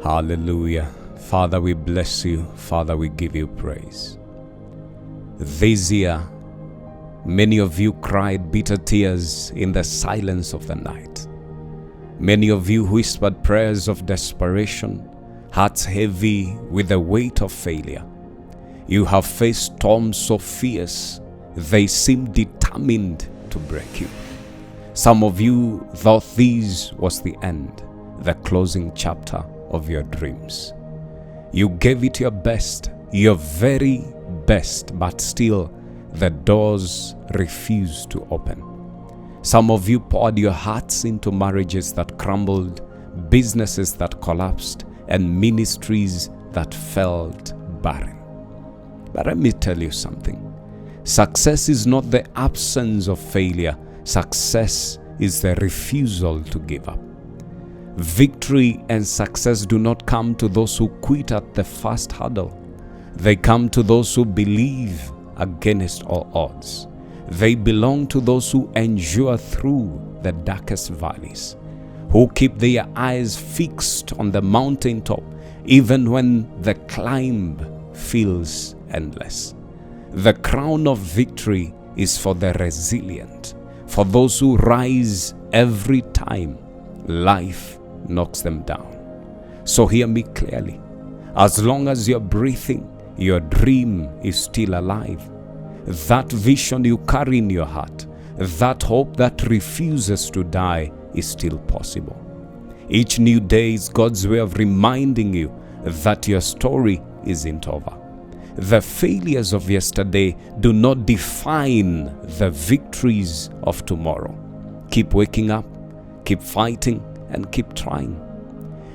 Hallelujah. Father, we bless you. Father, we give you praise. This year, many of you cried bitter tears in the silence of the night. Many of you whispered prayers of desperation, hearts heavy with the weight of failure. You have faced storms so fierce, they seem determined to break you. Some of you thought this was the end, the closing chapter of your dreams. You gave it your best, your very best, but still the doors refused to open. Some of you poured your hearts into marriages that crumbled, businesses that collapsed, and ministries that felt barren. But let me tell you something. Success is not the absence of failure. Success is the refusal to give up. Victory and success do not come to those who quit at the first hurdle. They come to those who believe against all odds. They belong to those who endure through the darkest valleys, who keep their eyes fixed on the mountaintop even when the climb feels endless. The crown of victory is for the resilient, for those who rise every time life knocks them down. So hear me clearly. As long as you're breathing, your dream is still alive. That vision you carry in your heart, that hope that refuses to die, is still possible. Each new day is God's way of reminding you that your story isn't over. The failures of yesterday do not define the victories of tomorrow. Keep waking up, keep fighting, and keep trying.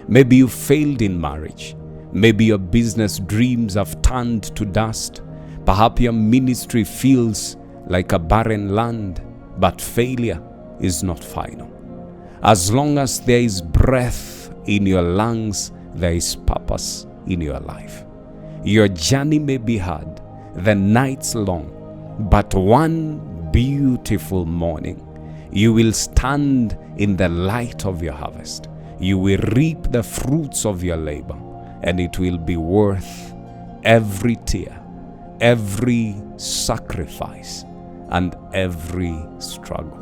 Maybe you failed in marriage. Maybe your business dreams have turned to dust. Perhaps your ministry feels like a barren land, but failure is not final. As long as there is breath in your lungs, there is purpose in your life. Your journey may be hard, the nights long, but one beautiful morning, you will stand in the light of your harvest. You will reap the fruits of your labor, and it will be worth every tear, every sacrifice, and every struggle.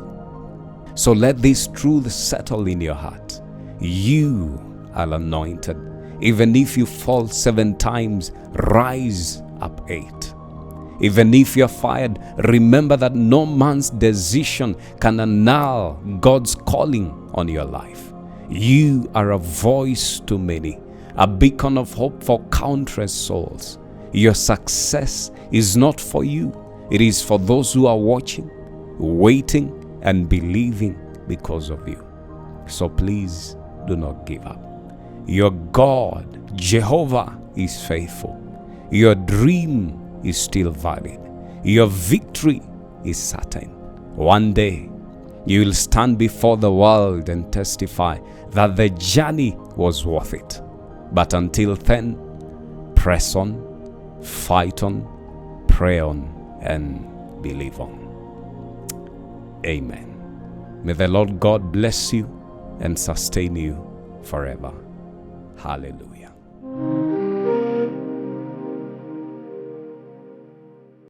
So let this truth settle in your heart. You are anointed. Even if you fall 7 times, rise up 8. Even if you're fired, remember that no man's decision can annul God's calling on your life. You are a voice to many, a beacon of hope for countless souls. Your success is not for you. It is for those who are watching, waiting, and believing because of you. So please do not give up. Your God, Jehovah, is faithful. Your dream is still valid. Your victory is certain. One day, you will stand before the world and testify that the journey was worth it. But until then, press on, fight on, pray on, and believe on. Amen. May the Lord God bless you and sustain you forever. Hallelujah.